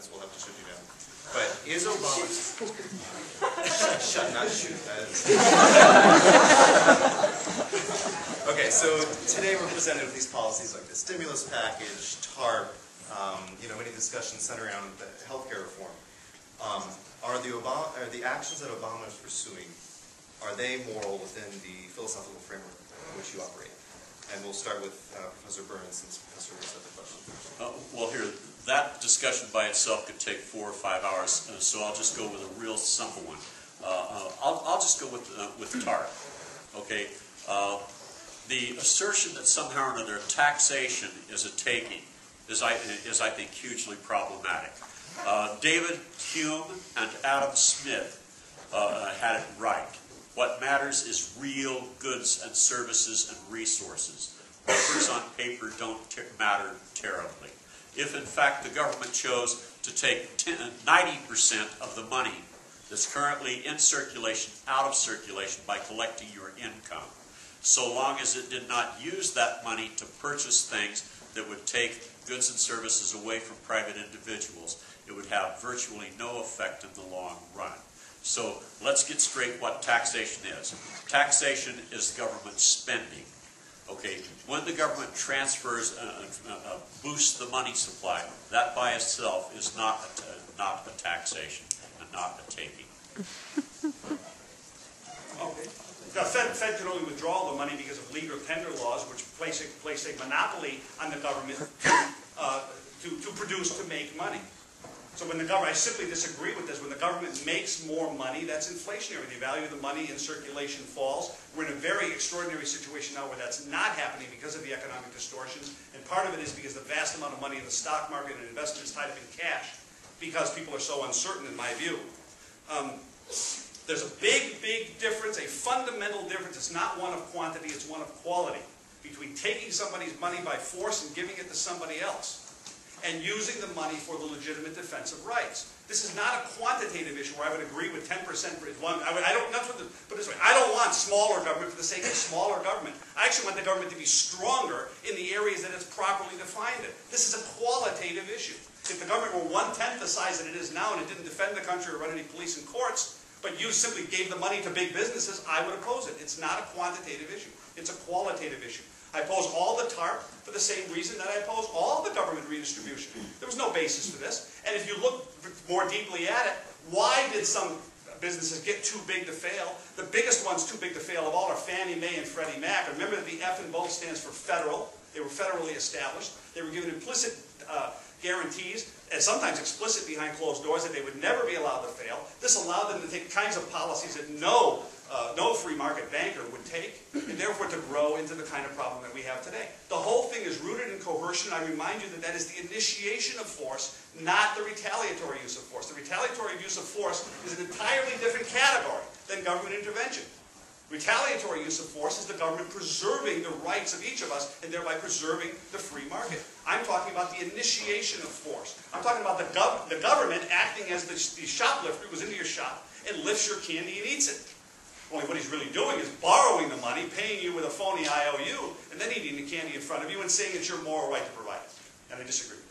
minutes, we'll have to shoot you down. But is Obama... Shut, not shoot. Okay, so today we're presented with these policies like the stimulus package, TARP, many discussions centered around the healthcare reform. Are the actions that Obama is pursuing, are they moral within the philosophical framework in which you operate? And we'll start with Professor Burns, since Professor Burns had the question. Well, here, that discussion by itself could take 4 or 5 hours, so I'll just go with a real simple one. I'll just go with TARP. Okay, the assertion that somehow or another taxation is a taking is I think hugely problematic. David Hume and Adam Smith had it right. What matters is real goods and services and resources. Numbers on paper don't matter terribly. If, in fact, the government chose to take 90% of the money that's currently in circulation out of circulation by collecting your income, so long as it did not use that money to purchase things that would take goods and services away from private individuals, it would have virtually no effect in the long run. So let's get straight what taxation is. Taxation is government spending. Okay, when the government transfers, boosts the money supply, that by itself is not a taxation and not a taking. Okay. The Fed can only withdraw all the money because of legal tender laws, which place a monopoly on the government to make money. So when the government, I simply disagree with this. When the government makes more money, that's inflationary. The value of the money in circulation falls. We're in a very extraordinary situation now where that's not happening because of the economic distortions. And part of it is because the vast amount of money in the stock market and investment is tied up in cash because people are so uncertain, in my view. There's a big, big difference, a fundamental difference. It's not one of quantity, it's one of quality, between taking somebody's money by force and giving it to somebody else, and using the money for the legitimate defense of rights. This is not a quantitative issue where I would agree with 10% for one. Put it this way, I don't want smaller government for the sake of smaller government. I actually want the government to be stronger in the areas that it's properly defined in. This is a qualitative issue. If the government were 1/10 the size that it is now and it didn't defend the country or run any police and courts, but you simply gave the money to big businesses, I would oppose it. It's not a quantitative issue. It's a qualitative issue. I oppose all the TARP for the same reason that I oppose all the government redistribution. There was no basis for this. And if you look more deeply at it, why did some businesses get too big to fail? The biggest ones too big to fail of all are Fannie Mae and Freddie Mac. Remember that the F in both stands for federal. They were federally established. They were given implicit guarantees, and sometimes explicit behind closed doors, that they would never be allowed to fail. This allowed them to take kinds of policies that no free market banker would take, and therefore to grow into the kind of problem that we have today. The whole thing is rooted in coercion. I remind you that that is the initiation of force, not the retaliatory use of force. The retaliatory use of force is an entirely different category than government intervention. Retaliatory use of force is the government preserving the rights of each of us and thereby preserving the free market. I'm talking about the initiation of force. I'm talking about the government acting as the shoplifter who goes into your shop and lifts your candy and eats it. Only what he's really doing is borrowing the money, paying you with a phony IOU, and then eating the candy in front of you and saying it's your moral right to provide it. And I disagree.